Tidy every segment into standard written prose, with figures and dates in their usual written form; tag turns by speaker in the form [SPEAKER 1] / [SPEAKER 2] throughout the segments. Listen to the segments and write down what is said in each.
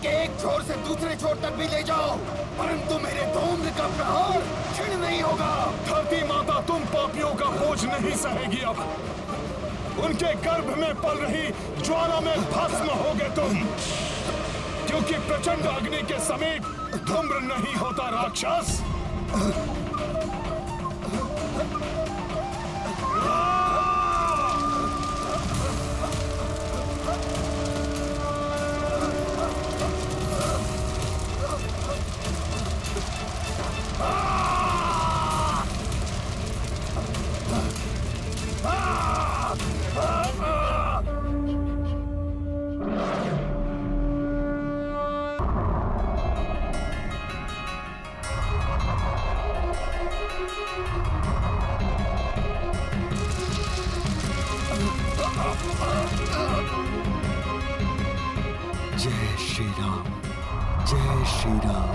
[SPEAKER 1] के एक छोर से दूसरे छोर तक भी ले जाओ, परंतु मेरे धूम्र का प्रहार क्षीण नहीं होगा।
[SPEAKER 2] धरती माता तुम पापियों का बोझ नहीं सहेगी अब। उनके गर्भ में पल रही ज्वाला में भस्म होगे तुम, क्योंकि प्रचंड अग्नि के समीप धूम्र नहीं होता राक्षस।
[SPEAKER 3] जय श्री राम, जय श्री राम।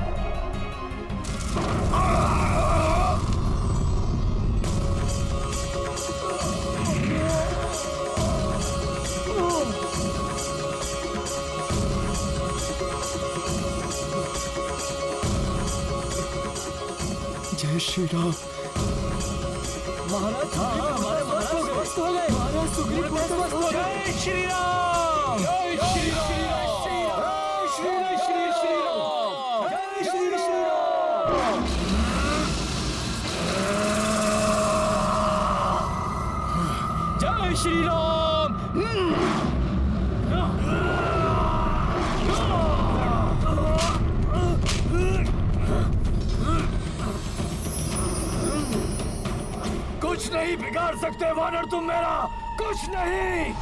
[SPEAKER 3] जय श्री राम।
[SPEAKER 4] महाराज महाराज स्वस्थ हो गए। महाराज सुग्रीव स्वस्थ हो गए।
[SPEAKER 2] जय श्री राम, जय श्री राम,
[SPEAKER 4] जय श्री राम, जय श्री राम। जय श्री राम।
[SPEAKER 2] कुछ नहीं बिगाड़ सकते वानर तुम मेरा, कुछ नहीं।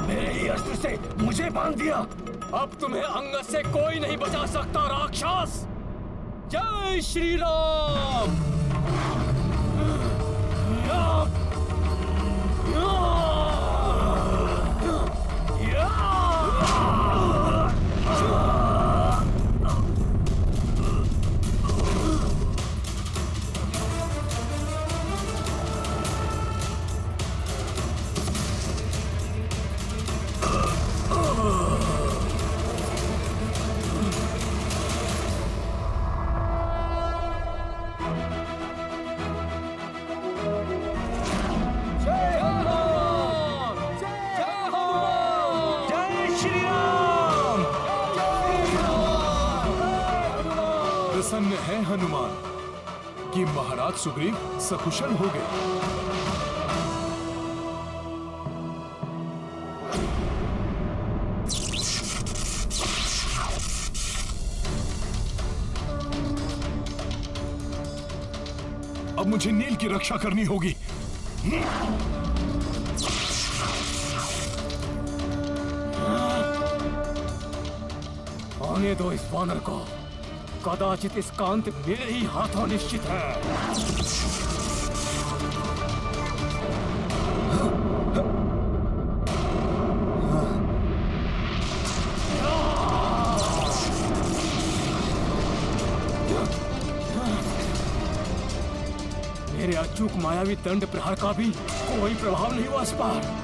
[SPEAKER 4] मेरे ही अस्त्र से मुझे बांध दिया, अब तुम्हें अंगद से कोई नहीं बचा सकता राक्षस। जय श्री राम।
[SPEAKER 2] प्रसन्न है हनुमान कि महाराज सुग्रीव सकुशल हो गए। अब मुझे नील की रक्षा करनी होगी।
[SPEAKER 4] आने दो इस वानर को, कदाचित इसका अंत मेरे ही हाथों निश्चित है। मेरे अचूक मायावी दंड प्रहार का भी कोई प्रभाव नहीं हुआ इस पर।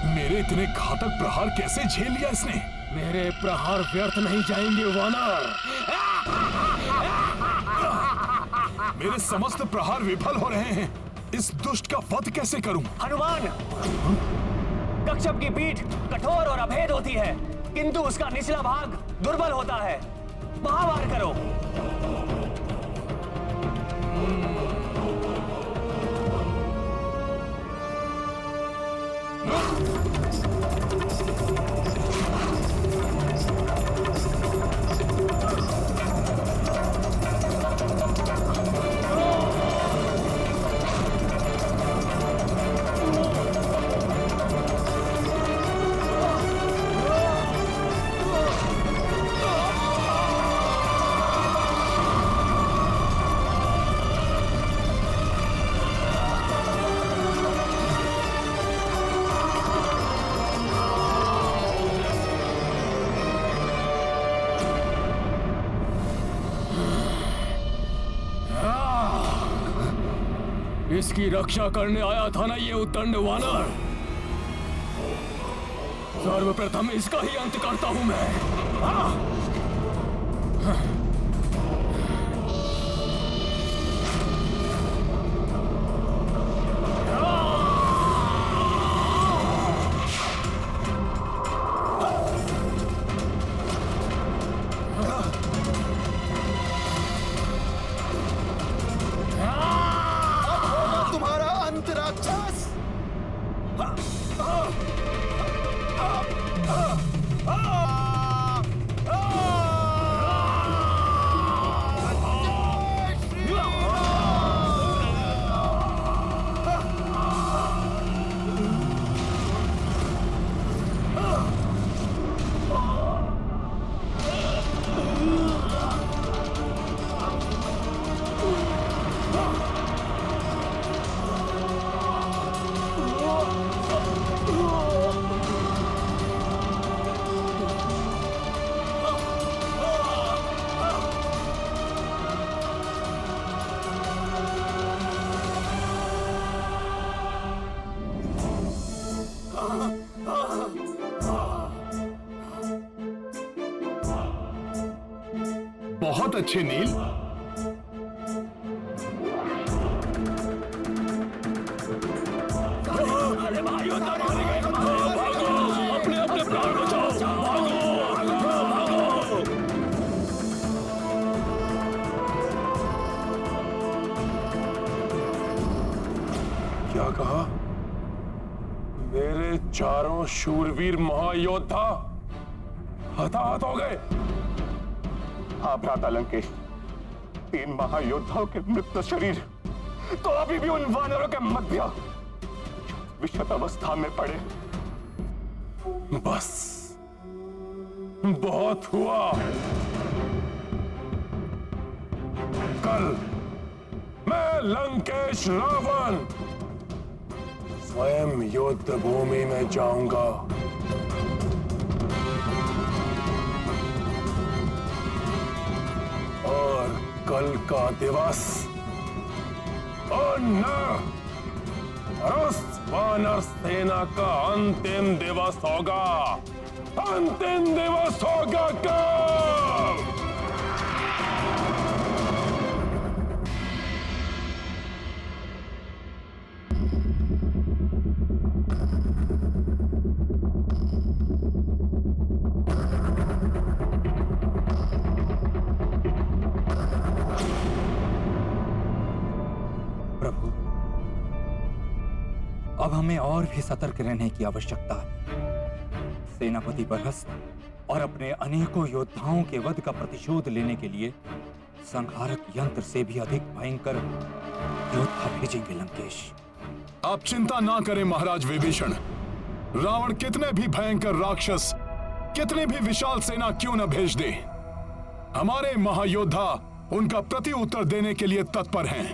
[SPEAKER 2] मेरे इतने घातक प्रहार कैसे झेल लिया इसने?
[SPEAKER 4] मेरे प्रहार व्यर्थ नहीं जाएंगे वानर।
[SPEAKER 2] मेरे समस्त प्रहार विफल हो रहे हैं। इस दुष्ट का वध कैसे करूं?
[SPEAKER 5] हनुमान, कच्छप की पीठ कठोर और अभेद होती है, किंतु उसका निचला भाग दुर्बल होता है। वहां वार करो।
[SPEAKER 4] इसकी रक्षा करने आया था ना ये उद्दंड वानर। सर्वप्रथम इसका ही अंत करता हूं मैं।
[SPEAKER 1] तुम्हारा अंत राक्षस।
[SPEAKER 2] बहुत अच्छे नील।
[SPEAKER 4] अरे भाइयों, भागो, अपने अपने प्राण बचाओ, भागो, भागो।
[SPEAKER 2] क्या कहा? मेरे चारों शूरवीर महायोद्धा हताहत हो गए।
[SPEAKER 6] हाँ भ्राता लंकेश, 3 महायोद्धाओं के मृत शरीर तो अभी भी उन वानरों के मध्य विशत अवस्था में पड़े।
[SPEAKER 2] बस बहुत हुआ। कल मैं लंकेश रावण स्वयं युद्ध भूमि में जाऊंगा। और कल का दिवस रुस वानर सेना का अंतिम दिवस होगा। अंतिम दिवस होगा कल।
[SPEAKER 7] प्रभु, अब हमें और भी सतर्क रहने की आवश्यकता है। सेनापति बरहस्त और अपने अनेकों योद्धाओं के वध का प्रतिशोध लेने के लिए संहारक यंत्र से भी अधिक भयंकर योद्धा भेजेंगे लंकेश।
[SPEAKER 2] आप चिंता ना करें महाराज विभीषण। रावण कितने भी भयंकर राक्षस, कितने भी विशाल सेना क्यों न भेज दे, हमारे महायोद्धा उनका प्रति उत्तर देने के लिए तत्पर हैं।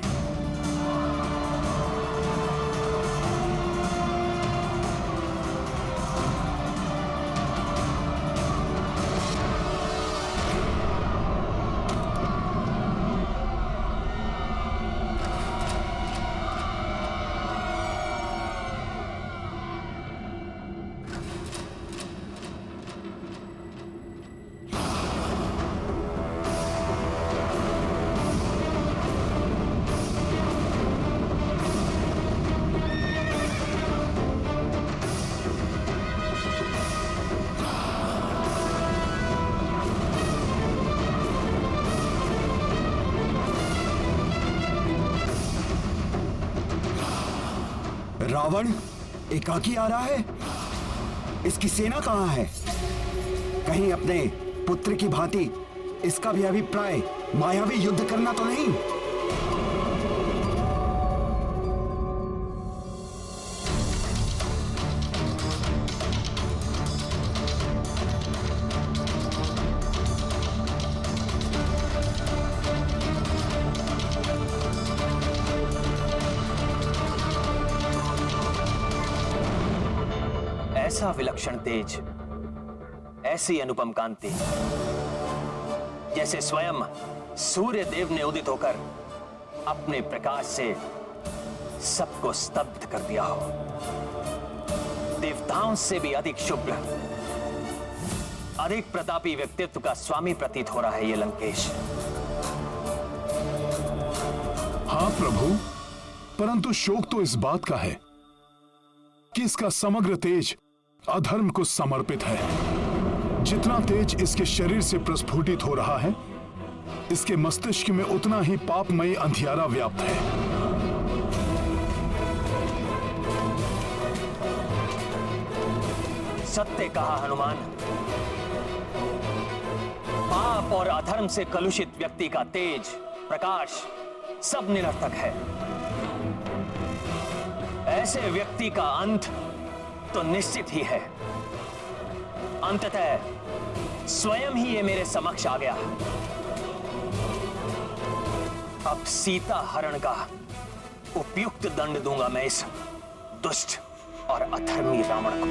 [SPEAKER 3] रावण एकाकी आ रहा है। इसकी सेना कहां है? कहीं अपने पुत्र की भांति इसका भी अभिप्राय मायावी युद्ध करना तो नहीं?
[SPEAKER 5] ऐसा विलक्षण तेज, ऐसी अनुपम कांति, जैसे स्वयं सूर्य देव ने उदित होकर अपने प्रकाश से सबको स्तब्ध कर दिया हो। देवताओं से भी अधिक शुभ्र, अधिक प्रतापी व्यक्तित्व का स्वामी प्रतीत हो रहा है ये लंकेश।
[SPEAKER 2] हाँ प्रभु, परंतु शोक तो इस बात का है कि इसका समग्र तेज अधर्म को समर्पित है। जितना तेज इसके शरीर से प्रस्फुटित हो रहा है, इसके मस्तिष्क में उतना ही पापमयी अंधियारा व्याप्त है।
[SPEAKER 5] सत्य कहा हनुमान। पाप और अधर्म से कलुषित व्यक्ति का तेज, प्रकाश सब निरर्थक है। ऐसे व्यक्ति का अंत तो निश्चित ही है। अंततः स्वयं ही ये मेरे समक्ष आ गया। अब सीता हरण का उपयुक्त दंड दूंगा मैं इस दुष्ट और अधर्मी रावण को।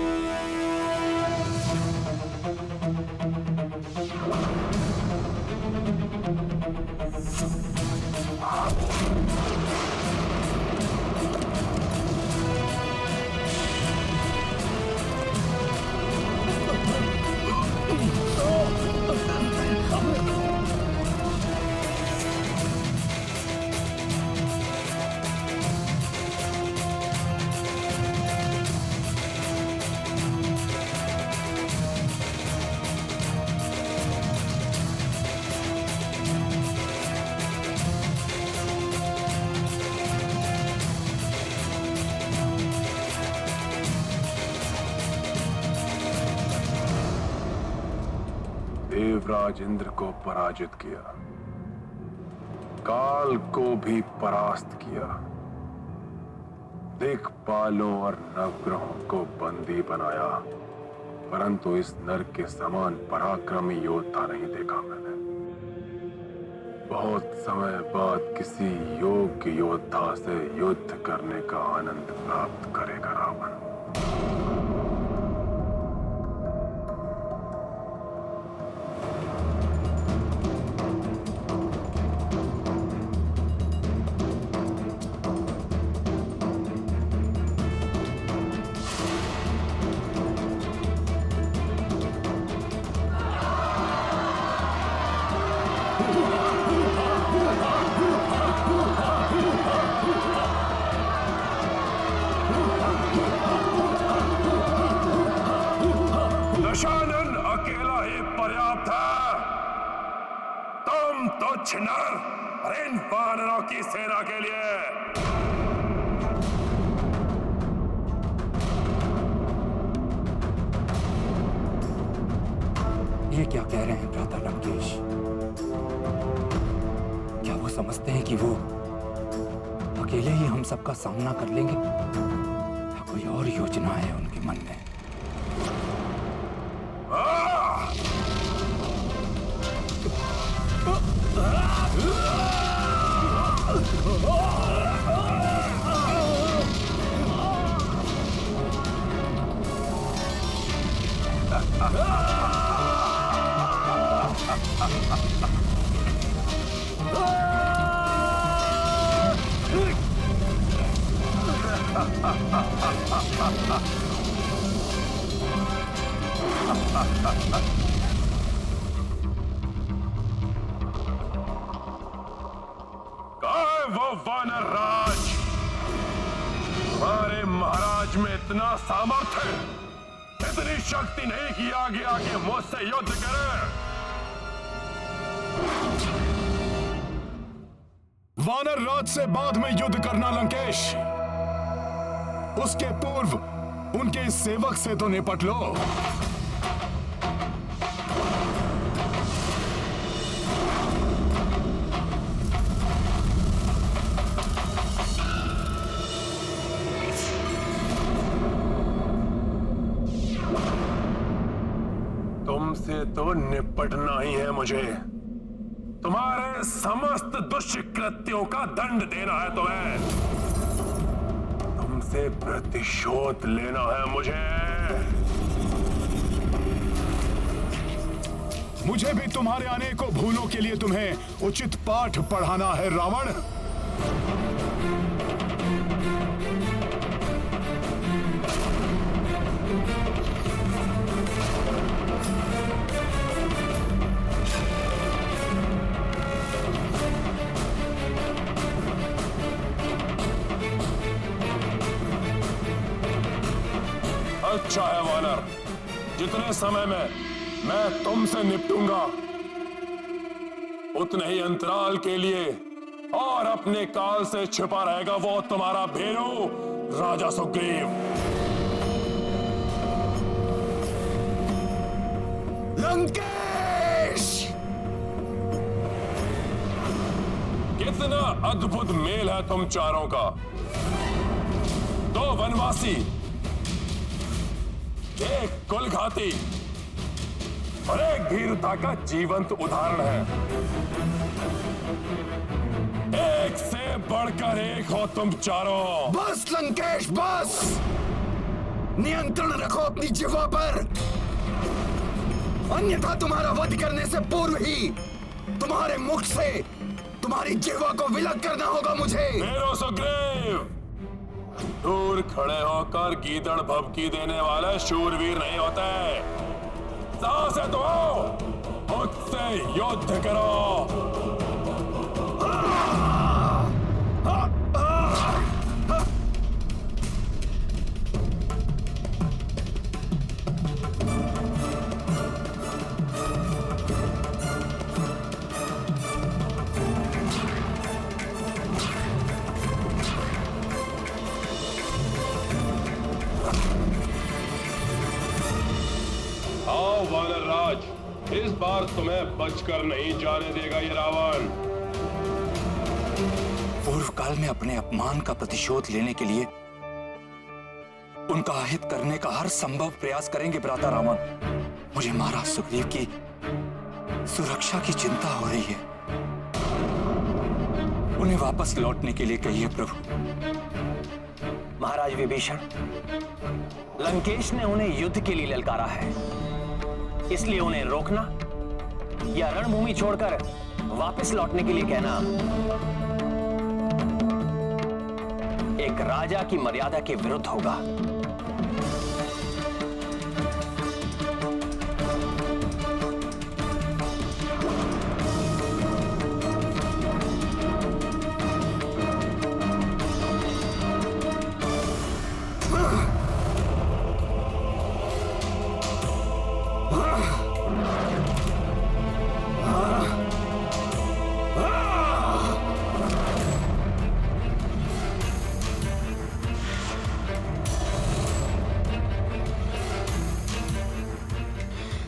[SPEAKER 8] देवराज इंद्र को पराजित किया, काल को भी परास्त किया, दिक्पालों और नवग्रहों को बंदी बनाया, परंतु इस नर के समान पराक्रमी योद्धा नहीं देखा मैंने। बहुत समय बाद किसी योग्य योद्धा से युद्ध करने का आनंद प्राप्त करेगा रावण।
[SPEAKER 6] दशानन अकेला ही पर्याप्त है। तुम तुच्छ नर और इन वानरों की सेना के लिए।
[SPEAKER 7] ये क्या कह रहे हैं भ्राता लंकेश? क्या वो समझते हैं कि वो अकेले ही हम सबका सामना कर लेंगे, या कोई और योजना है उनके मन में?
[SPEAKER 6] वो वानर राज, हमारे महाराज में इतना सामर्थ्य, इतनी शक्ति नहीं कि आगे आके मुझसे युद्ध करे।
[SPEAKER 2] वानर राज से बाद में युद्ध करना लंकेश। उसके पूर्व उनके सेवक से तो निपट लो।
[SPEAKER 8] तुमसे तो निपटना ही है मुझे। तुम्हारे समस्त दुष्कृत्यों का दंड देना है तुम्हें। तुमसे प्रतिशोध लेना है मुझे।
[SPEAKER 2] मुझे भी तुम्हारे अनेकों भूलों के लिए तुम्हें उचित पाठ पढ़ाना है रावण।
[SPEAKER 8] अच्छा है वानर, जितने समय में मैं तुमसे निपटूंगा उतने ही अंतराल के लिए और अपने काल से छिपा रहेगा वो तुम्हारा भेरू राजा सुग्रीव।
[SPEAKER 2] लंकेश!
[SPEAKER 8] कितना अद्भुत मेल है तुम चारों का। दो वनवासी, एक कुलघाती और एक भीरुता का जीवंत उदाहरण है। एक से बढ़कर एक हो तुम चारों।
[SPEAKER 1] बस लंकेश बस, नियंत्रण रखो अपनी जिह्वा पर, अन्यथा तुम्हारा वध करने से पूर्व ही तुम्हारे मुख से तुम्हारी जिह्वा को विलग करना होगा मुझे।
[SPEAKER 8] मेरो सुग्रीव, दूर खड़े होकर गीदड़ भभकी देने वाले शूरवीर नहीं होते। साहस है तो मुझसे युद्ध करो। वानर राज, इस बार तुम्हें बचकर नहीं जाने देगा ये रावण।
[SPEAKER 7] पूर्व काल में अपने अपमान का प्रतिशोध लेने के लिए उनका अहित करने का हर संभव प्रयास करेंगे भ्राता रावण। मुझे महाराज सुग्रीव की सुरक्षा की चिंता हो रही है। उन्हें वापस लौटने के लिए कहिए प्रभु।
[SPEAKER 5] महाराज विभीषण, लंकेश ने उन्हें युद्ध के लिए ललकारा है, इसलिए उन्हें रोकना या रणभूमि छोड़कर वापस लौटने के लिए कहना एक राजा की मर्यादा के विरुद्ध होगा।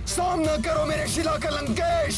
[SPEAKER 1] सामना करो मेरे शिला का लंकेश।